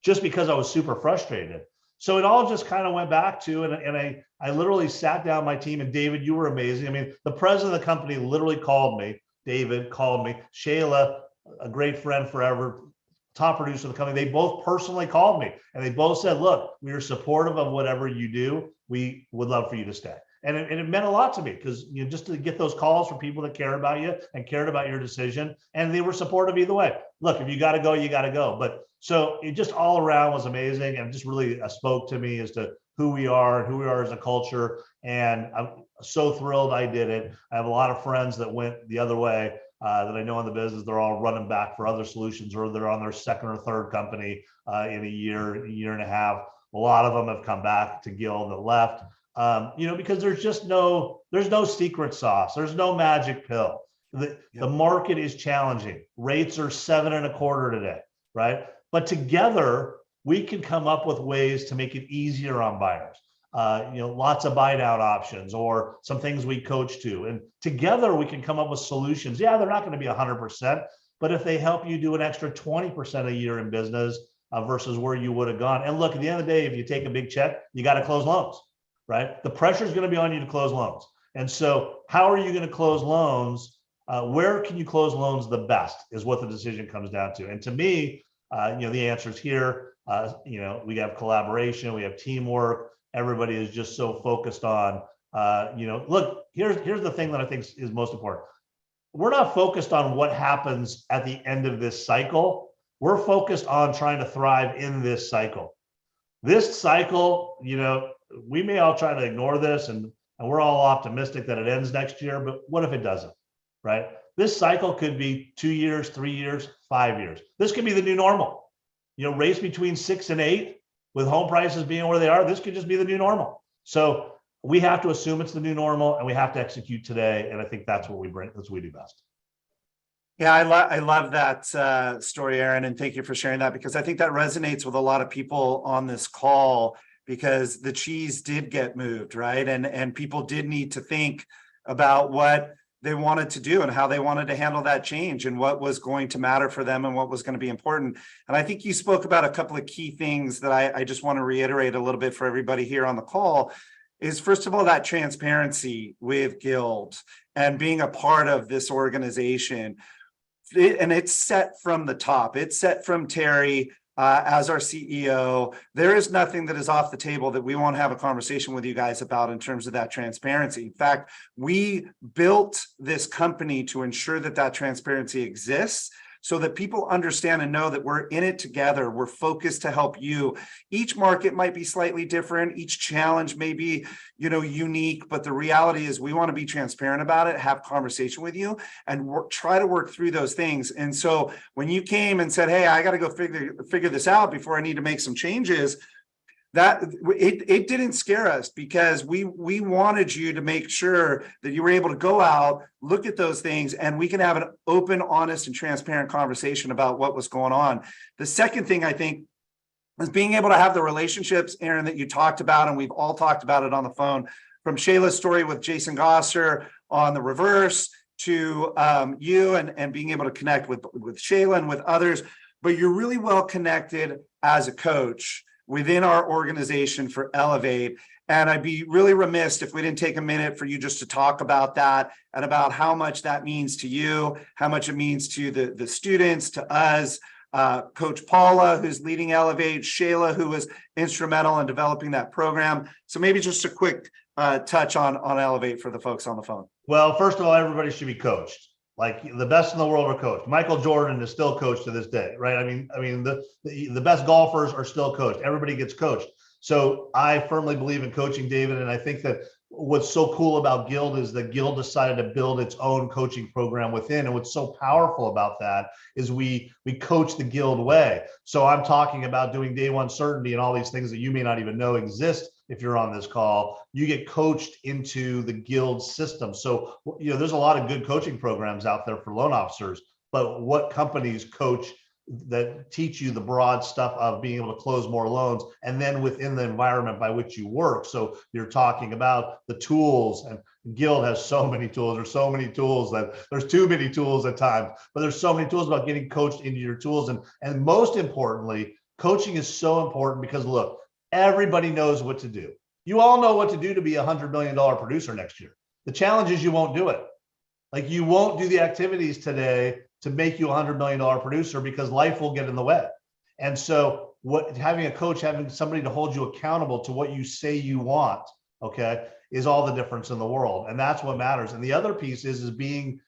just because I was super frustrated. So it all just kind of went back to, and I literally sat down my team, and David, you were amazing. I mean, the president of the company literally called me. David called me. Shayla, a great friend forever, top producer of the company. They both personally called me, and they both said, look, we are supportive of whatever you do. We would love for you to stay. And it meant a lot to me because just to get those calls from people that care about you and cared about your decision, and they were supportive either way. Look, if you got to go, you got to go. But so it just all around was amazing, and just really spoke to me as to who we are and who we are as a culture. And I'm so thrilled I did it. I have a lot of friends that went the other way. that I know in the business, they're all running back for other solutions, or they're on their second or third company in a year and a half. A lot of them have come back to Guild that left, because there's no secret sauce. There's no magic pill. The market is challenging. Rates are 7.25 today, right? But together we can come up with ways to make it easier on buyers. Lots of buy down options or some things we coach to, and together we can come up with solutions. Yeah, they're not going to be 100%, but if they help you do an extra 20% a year in business versus where you would have gone. And look, at the end of the day, if you take a big check, you got to close loans, right? The pressure is going to be on you to close loans. And so how are you going to close loans? Where can you close loans the best is what the decision comes down to. And to me, the answer is here. We have collaboration, we have teamwork. Everybody is just so focused on, look, here's the thing that I think is most important. We're not focused on what happens at the end of this cycle. We're focused on trying to thrive in this cycle. This cycle, we may all try to ignore this and we're all optimistic that it ends next year, but what if it doesn't, right? This cycle could be 2 years, 3 years, 5 years. This could be the new normal. Race between 6 and 8 with home prices being where they are. This could just be the new normal. So we have to assume it's the new normal and we have to execute today. And I think that's what we bring. That's what we do best. Yeah, I love that story, Aaron, and thank you for sharing that, because I think that resonates with a lot of people on this call, because the cheese did get moved, right? And people did need to think about what they wanted to do and how they wanted to handle that change and what was going to matter for them and what was going to be important. And I think you spoke about a couple of key things that I just want to reiterate a little bit for everybody here on the call. Is first of all, that transparency with Guild and being a part of this organization. And it's set from the top. It's set from Terry as our CEO. There is nothing that is off the table that we won't have a conversation with you guys about in terms of that transparency. In fact, we built this company to ensure that that transparency exists, so that people understand and know that we're in it together. We're focused to help you. Each market might be slightly different. Each challenge may be, unique, but the reality is we want to be transparent about it, have conversation with you, and try to work through those things. And so when you came and said, hey, I got to go figure this out before I need to make some changes, that it didn't scare us, because we wanted you to make sure that you were able to go out, look at those things, and we can have an open, honest, and transparent conversation about what was going on. The second thing, I think, is being able to have the relationships, Aaron, that you talked about, and we've all talked about it on the phone, from Shayla's story with Jason Gosser on the reverse to you and being able to connect with Shayla and with others. But you're really well connected as a coach within our organization for Elevate. And I'd be really remiss if we didn't take a minute for you just to talk about that and about how much that means to you, how much it means to the students, to us, Coach Paula, who's leading Elevate, Shayla, who was instrumental in developing that program. So maybe just a quick touch on Elevate for the folks on the phone. Well, first of all, everybody should be coached. Like the best in the world are coached. Michael Jordan is still coached to this day, right? I mean, the best golfers are still coached. Everybody gets coached. So I firmly believe in coaching, David. And I think that what's so cool about Guild is that Guild decided to build its own coaching program within. And what's so powerful about that is we coach the Guild way. So I'm talking about doing day one certainty and all these things that you may not even know exist. If you're on this call, you get coached into the Guild system. So, there's a lot of good coaching programs out there for loan officers, but what companies coach that teach you the broad stuff of being able to close more loans, and then within the environment by which you work. So you're talking about the tools, and Guild has so many tools. There's so many tools that there's too many tools at times, but there's so many tools about getting coached into your tools. And most importantly, coaching is so important because look, everybody knows what to do. You all know what to do to be $100 million producer next year. The challenge is you won't do it. Like you won't do the activities today to make you a $100 million producer because life will get in the way. And so having a coach, having somebody to hold you accountable to what you say you want, okay, is all the difference in the world. And that's what matters. And the other piece is being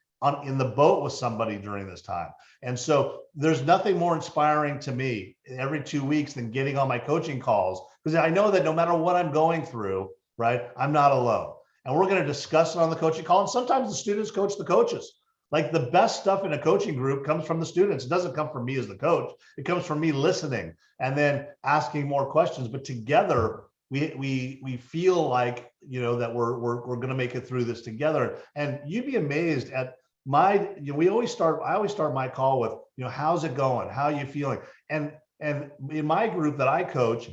in the boat with somebody during this time. And so there's nothing more inspiring to me every 2 weeks than getting on my coaching calls, because I know that no matter what I'm going through, right, I'm not alone. And we're going to discuss it on the coaching call. And sometimes the students coach the coaches. Like the best stuff in a coaching group comes from the students. It doesn't come from me as the coach. It comes from me listening and then asking more questions. But together, we feel like, you know, that we're going to make it through this together. And you'd be amazed at I always start my call with, you know, how's it going? How are you feeling? And in my group that I coach,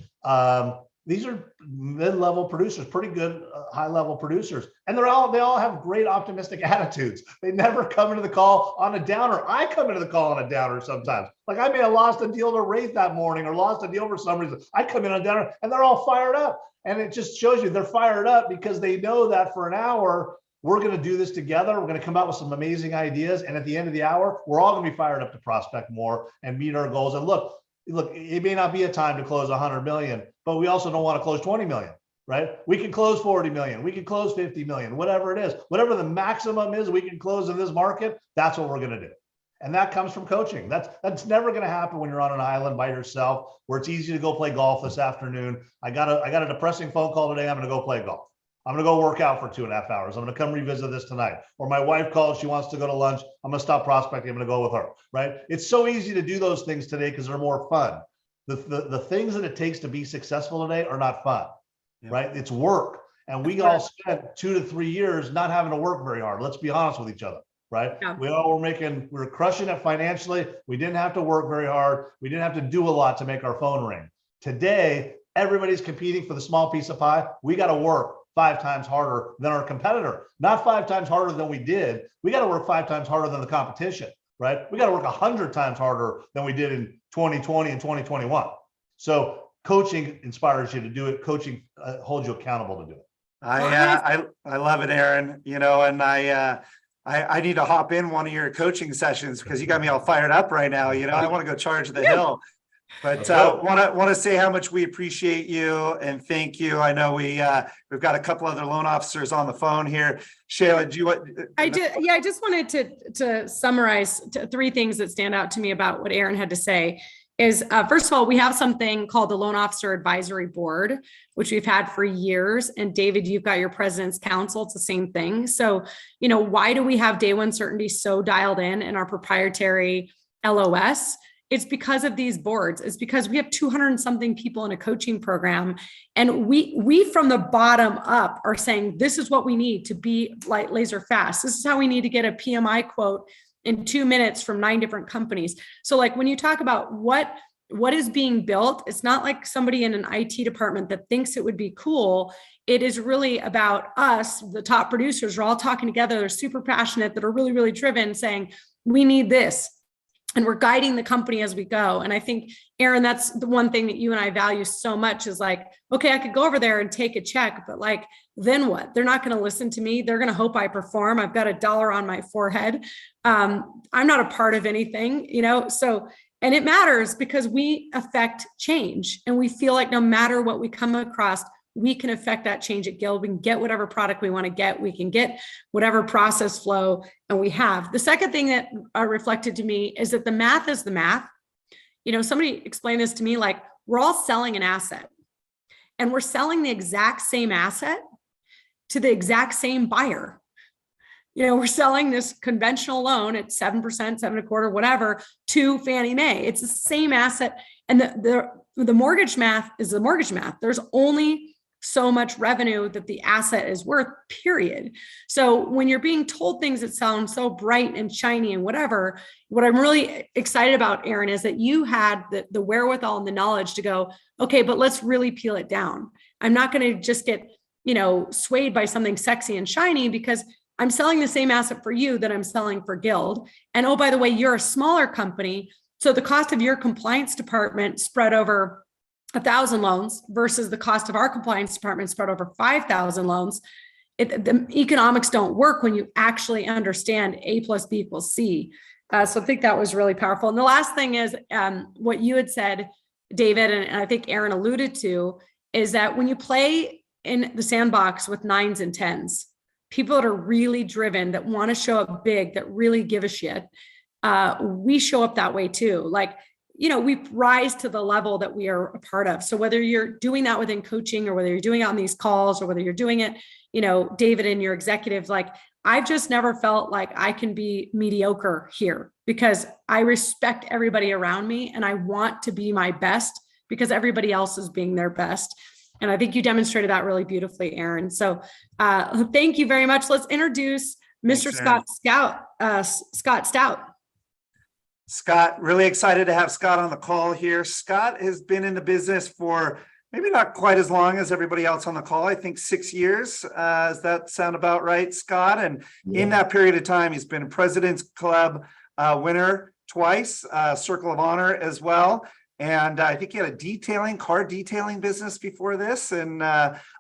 these are mid-level producers, pretty good high-level producers, and they all have great optimistic attitudes. They never come into the call on a downer. I come into the call on a downer sometimes. Like I may have lost a deal to rate that morning or lost a deal for some reason. I come in on a downer and they're all fired up, and it just shows you they're fired up because they know that for an hour we're going to do this together. We're going to come out with some amazing ideas, and at the end of the hour, we're all going to be fired up to prospect more and meet our goals. And look, it may not be a time to close 100 million, but we also don't want to close 20 million, right? We can close 40 million. We can close 50 million, whatever it is, whatever the maximum is we can close in this market. That's what we're going to do. And that comes from coaching. That's never going to happen when you're on an island by yourself, where it's easy to go play golf this afternoon. I got a depressing phone call today. I'm going to go play golf. I'm going to go work out for 2.5 hours. I'm going to come revisit this tonight. Or my wife calls, she wants to go to lunch. I'm going to stop prospecting. I'm going to go with her, right? It's so easy to do those things today because they're more fun. The things that it takes to be successful today are not fun, right? It's work. And we all spent 2 to 3 years not having to work very hard. Let's be honest with each other, right? Yeah. We were crushing it financially. We didn't have to work very hard. We didn't have to do a lot to make our phone ring. Today, everybody's competing for the small piece of pie. We got to work 5 times harder than our competitor, not 5 times harder than we did. We got to work 5 times harder than the competition, right? We got to work 100 times harder than we did in 2020 and 2021. So coaching inspires you to do it. Coaching holds you accountable to do it. I love it, Aaron. You know, and I need to hop in one of your coaching sessions because you got me all fired up right now. You know, I want to go charge the hill. But want to say how much we appreciate you and thank you. I know we've got a couple other loan officers on the phone here. Shayla, do you want? I just wanted to summarize 3 things that stand out to me about what Aaron had to say. Is first of all, we have something called the Loan Officer Advisory Board, which we've had for years. And David, you've got your President's Council. It's the same thing. So, you know, why do we have day one certainty so dialed in our proprietary LOS? It's because of these boards. It's because we have 200 and something people in a coaching program. And we from the bottom up are saying, this is what we need to be like laser fast. This is how we need to get a PMI quote in 2 minutes from 9 different companies. So like when you talk about what is being built, it's not like somebody in an IT department that thinks it would be cool. It is really about us, the top producers are all talking together. They're super passionate, that are really, really driven, saying, we need this. And we're guiding the company as we go. And I think, Aaron, that's the one thing that you and I value so much is like, okay, I could go over there and take a check, but like, then what? They're not going to listen to me. They're going to hope I perform. I've got $1 on my forehead. I'm not a part of anything, you know? So, and it matters because we affect change. And we feel like no matter what we come across, we can affect that change at Guild. We can get whatever product we want to get. We can get whatever process flow, and we have. The second thing that reflected to me is that the math is the math. You know, somebody explained this to me, like we're all selling an asset and we're selling the exact same asset to the exact same buyer. You know, we're selling this conventional loan at 7%, 7.25%, whatever, to Fannie Mae. It's the same asset. And the mortgage math is the mortgage math. There's only so much revenue that the asset is worth, period. So when you're being told things that sound so bright and shiny and whatever, what I'm really excited about, Aaron, is that you had the wherewithal and the knowledge to go, okay, but let's really peel it down. I'm not going to just get, you know, swayed by something sexy and shiny because I'm selling the same asset for you that I'm selling for Guild. And oh, by the way, you're a smaller company. So the cost of your compliance department spread over 1,000 loans versus the cost of our compliance department spread over 5,000 loans. The economics don't work when you actually understand A plus B equals C. So I think that was really powerful. And the last thing is what you had said, David, and I think Aaron alluded to, is that when you play in the sandbox with 9s and 10s, people that are really driven, that want to show up big, that really give a shit, we show up that way too. Like, you know, we rise to the level that we are a part of. So whether you're doing that within coaching or whether you're doing it on these calls or whether you're doing it, you know, David and your executives, like I've just never felt like I can be mediocre here because I respect everybody around me and I want to be my best because everybody else is being their best. And I think you demonstrated that really beautifully, Aaron. So thank you very much. Let's introduce Mr. Scott Stout. Scott, really excited to have Scott on the call here. Scott has been in the business for maybe not quite as long as everybody else on the call. I think 6 years. Does that sound about right, Scott? And in that period of time, he's been President's Club winner twice, Circle of Honor as well. And I think he had a car detailing business before this, and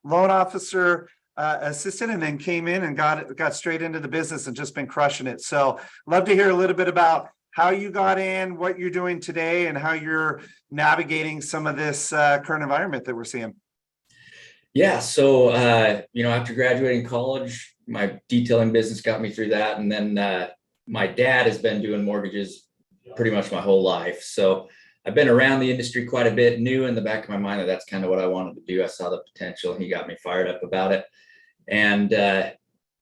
loan officer assistant, and then came in and got straight into the business and just been crushing it. So love to hear a little bit about how you got in, what you're doing today, and how you're navigating some of this current environment that we're seeing. Yeah. So, after graduating college, my detailing business got me through that. And then my dad has been doing mortgages pretty much my whole life. So I've been around the industry quite a bit, knew in the back of my mind that that's kind of what I wanted to do. I saw the potential and he got me fired up about it. And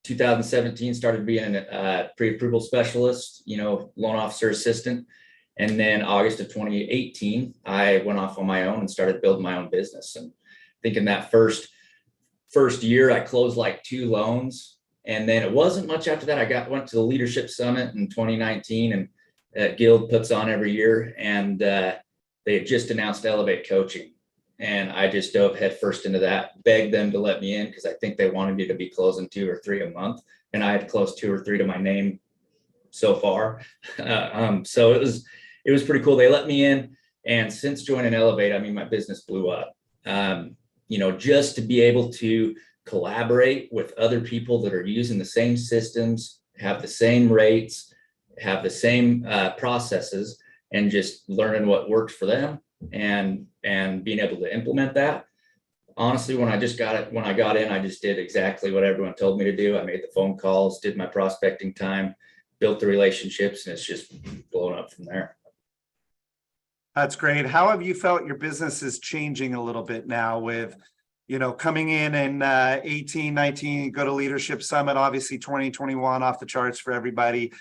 2017 started being a pre-approval specialist, loan officer assistant. And then August of 2018, I went off on my own and started building my own business. And I think in that first year, I closed like 2 loans. And then it wasn't much after that. I went to the Leadership Summit in 2019, and Guild puts on every year. And they had just announced Elevate Coaching. And I just dove headfirst into that, begged them to let me in because I think they wanted me to be closing 2 or 3 a month. And I had closed 2 or 3 to my name so far. So it was pretty cool. They let me in. And since joining Elevate, I mean, my business blew up. Just to be able to collaborate with other people that are using the same systems, have the same rates, have the same processes, and just learning what works for them and being able to implement that. Honestly, when I got in, I just did exactly what everyone told me to do. I made the phone calls, did my prospecting time, built the relationships, and it's just blown up from there. That's great. How have you felt your business is changing a little bit now with, coming in 18, 19, go to Leadership Summit, obviously 2021 off the charts for everybody.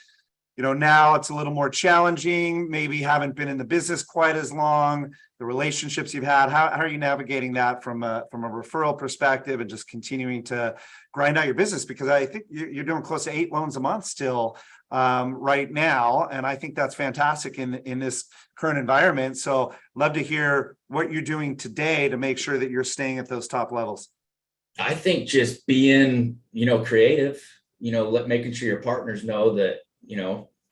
Now it's a little more challenging, maybe haven't been in the business quite as long, the relationships you've had. How are you navigating that from a referral perspective and just continuing to grind out your business? Because I think you're doing close to 8 loans a month still right now. And I think that's fantastic in this current environment. So love to hear what you're doing today to make sure that you're staying at those top levels. I think just being, creative, making sure your partners know that,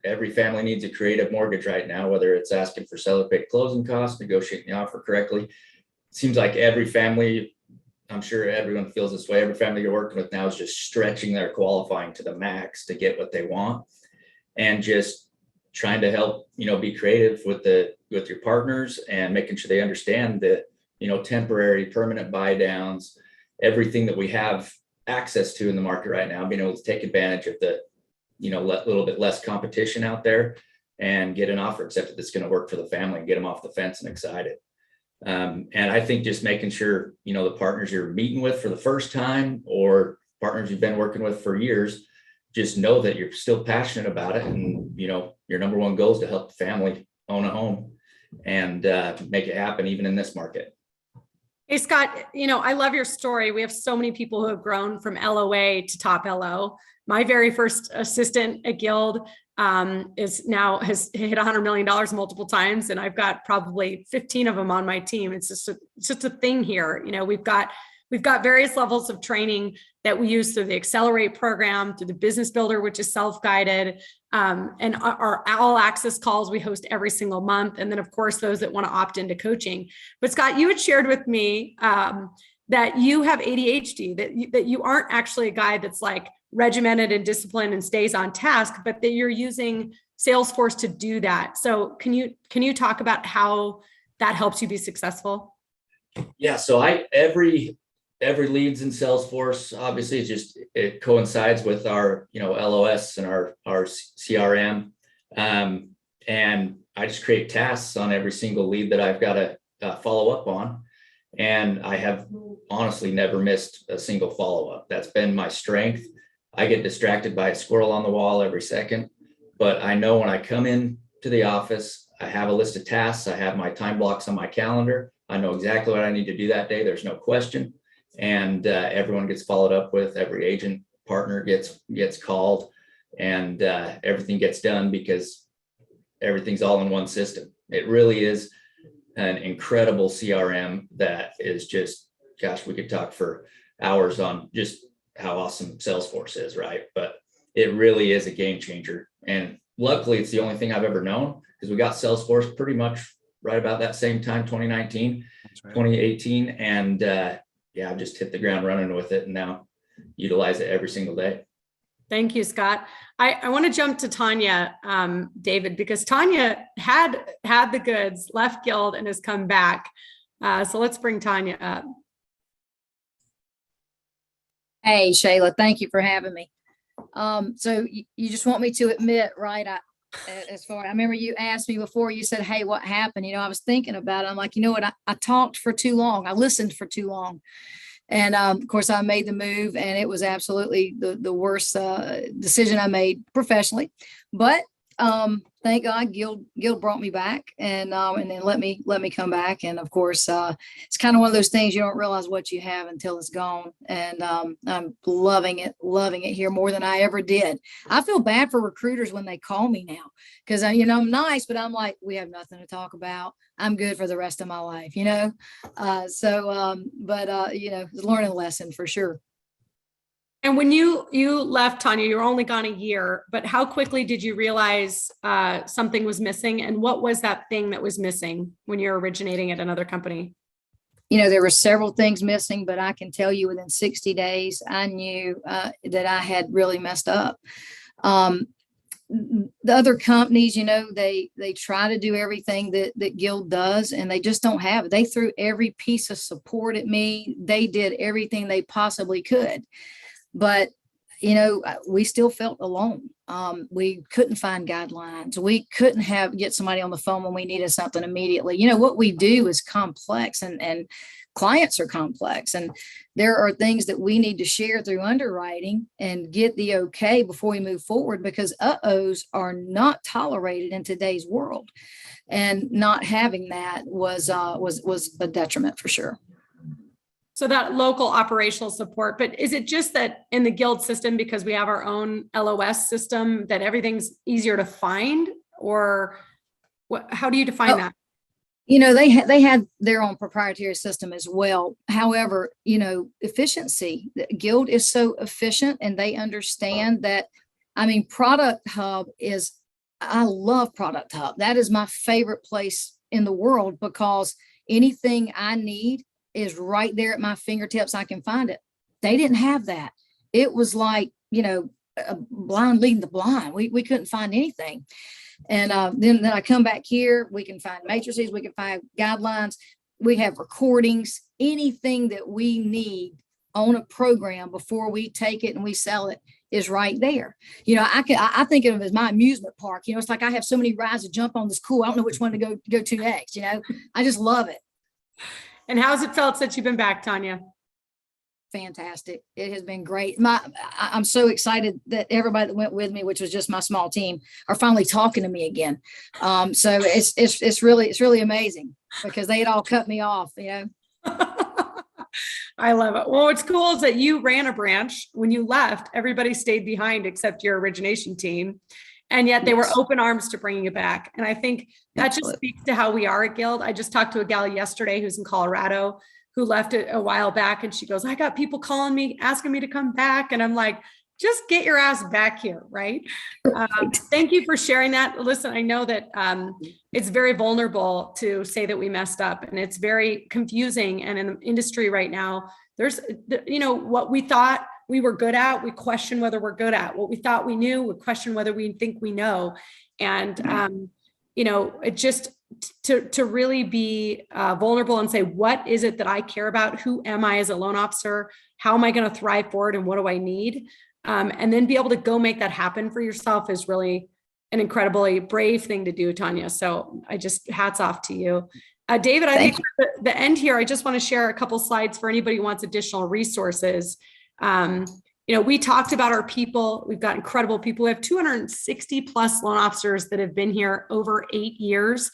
every family needs a creative mortgage right now, whether it's asking for seller paid closing costs, negotiating the offer correctly. It seems like every family, I'm sure everyone feels this way, every family you're working with now is just stretching their qualifying to the max to get what they want, and just trying to help, be creative with your partners and making sure they understand that, temporary, permanent buy downs, everything that we have access to in the market right now, being able to take advantage of the little bit less competition out there and get an offer accepted that's going to work for the family and get them off the fence and excited. And I think just making sure, the partners you're meeting with for the first time or partners you've been working with for years, just know that you're still passionate about it. And, your number one goal is to help the family own a home and make it happen even in this market. Hey, Scott, I love your story. We have so many people who have grown from LOA to top LO. My very first assistant at Guild has hit $100 million multiple times, and I've got probably 15 of them on my team. It's just a thing here. We've got various levels of training that we use through the Accelerate program, through the Business Builder, which is self-guided, and our all access calls we host every single month. And then, of course, those that want to opt into coaching. But Scott, you had shared with me that you have ADHD, that you aren't actually a guy that's like regimented and disciplined and stays on task, but that you're using Salesforce to do that. So can you talk about how that helps you be successful? Yeah. So every leads in Salesforce, obviously it coincides with our, LOS and our CRM. And I just create tasks on every single lead that I've got to follow up on. And I have honestly never missed a single follow-up. That's been my strength. I get distracted by a squirrel on the wall every second, but I know when I come in to the office, I have a list of tasks. I have my time blocks on my calendar. I know exactly what I need to do that day. There's no question. And everyone gets followed up with, every agent partner gets called, and everything gets done because everything's all in one system. It really is an incredible CRM that is just, gosh, we could talk for hours on just how awesome Salesforce is, right? But it really is a game changer. And luckily, it's the only thing I've ever known, because we got Salesforce pretty much right about that same time, 2019, right. 2018. And yeah, I've just hit the ground running with it and now utilize it every single day. Thank you, Scott. I want to jump to Tanya, David, because Tanya had the goods, left Guild, and has come back. So let's bring Tanya up. Hey, Shayla, thank you for having me. So you just want me to admit, right? I remember you asked me before, you said, hey, what happened? I was thinking about it. I'm like, you know what? I talked for too long. I listened for too long. And of course, I made the move, and it was absolutely the worst decision I made professionally. But thank God, Guild brought me back, and then let me come back. And of course, it's kind of one of those things you don't realize what you have until it's gone. And I'm loving it here more than I ever did. I feel bad for recruiters when they call me now, because I'm nice, but I'm like, we have nothing to talk about. I'm good for the rest of my life, but it's a learning lesson for sure. And when you left, Tanya, you were only gone a year, but how quickly did you realize something was missing? And what was that thing that was missing when you're originating at another company? There were several things missing, but I can tell you within 60 days, I knew that I had really messed up. The other companies, they try to do everything that Guild does, and they just don't have it. They threw every piece of support at me. They did everything they possibly could. But, we still felt alone. We couldn't find guidelines. We couldn't get somebody on the phone when we needed something immediately. What we do is complex, and clients are complex. And there are things that we need to share through underwriting and get the okay before we move forward, because uh-ohs are not tolerated in today's world. And not having that was a detriment for sure. So that local operational support, but is it just that in the Guild system, because we have our own LOS system, that everything's easier to find, or what? How do you define that? They had their own proprietary system as well. However, efficiency, Guild is so efficient, and they understand that. Product Hub I love Product Hub. That is my favorite place in the world, because anything I need is right there at my fingertips. I can find it. They didn't have that. It was like, a blind leading the blind. We couldn't find anything. And then I come back here, we can find matrices, we can find guidelines, we have recordings, anything that we need on a program before we take it and we sell it is right there. I think of it as my amusement park. It's like I have so many rides to jump on. This cool. I don't know which one to go to next. I just love it. And how's it felt since you've been back, Tanya? Fantastic. It has been great. I'm so excited that everybody that went with me, which was just my small team, are finally talking to me again. So it's really amazing, because they had all cut me off, I love it. Well, what's cool is that you ran a branch. When you left, everybody stayed behind except your origination team. And yet they were open arms to bringing you back. And I think that just speaks to how we are at Guild. I just talked to a gal yesterday who's in Colorado who left it a while back. And she goes, I got people calling me, asking me to come back. And I'm like, just get your ass back here, right? Thank you for sharing that. Listen, I know that it's very vulnerable to say that we messed up, and it's very confusing. And in the industry right now, there's, what we thought we were good at, we question whether we're good at. What we thought we knew, we question whether we think we know. And, it just to really be vulnerable and say, what is it that I care about? Who am I as a loan officer? How am I going to thrive forward? And what do I need? And then be able to go make that happen for yourself is really an incredibly brave thing to do, Tanya. So I just hats off to you. David, I think at the end here, I just want to share a couple slides for anybody who wants additional resources. We talked about our people. We've got incredible people. We have 260 plus loan officers that have been here over 8 years.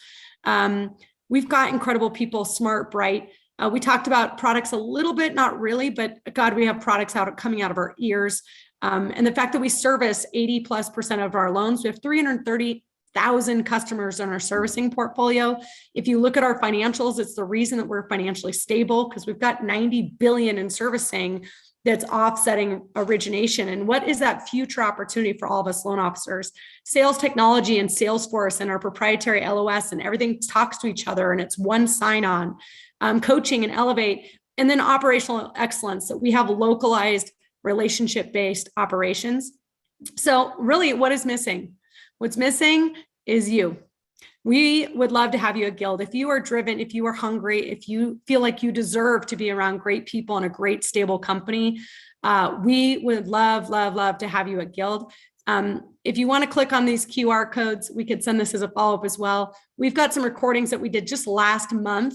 We've got incredible people, smart, bright. We talked about products a little bit, not really, but God, we have products coming out of our ears. And the fact that we service 80+% of our loans, we have 330,000 customers in our servicing portfolio. If you look at our financials, it's the reason that we're financially stable, because we've got 90 billion in servicing that's offsetting origination. And what is that future opportunity for all of us loan officers? Sales technology and Salesforce and our proprietary LOS and everything talks to each other, and it's one sign-on. Coaching and Elevate, and then operational excellence, that we have localized relationship-based operations. So really, what is missing? What's missing is you. We would love to have you at Guild. If you are driven, if you are hungry, if you feel like you deserve to be around great people and a great stable company, we would love to have you at Guild. If you want to click on these QR codes, we could send this as a follow-up as well. We've got some recordings that we did just last month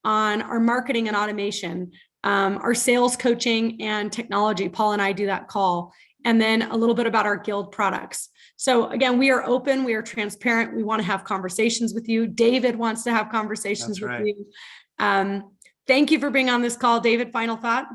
on our marketing and automation, our sales coaching and technology. Paul and I do that call, and then a little bit about our Guild products. So again, we are open, we are transparent. We want to have conversations with you. David wants to have conversations with you. Thank you for being on this call. David, final thought?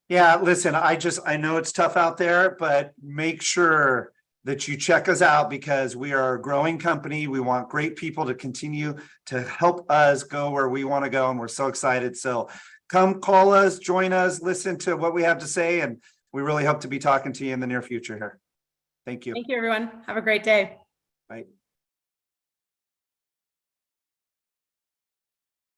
Yeah, listen, I know it's tough out there, but make sure that you check us out, because we are a growing company. We want great people to continue to help us go where we want to go. And we're so excited. So come call us, join us, listen to what we have to say. And we really hope to be talking to you in the near future here. Thank you. Thank you, everyone. Have a great day. Bye.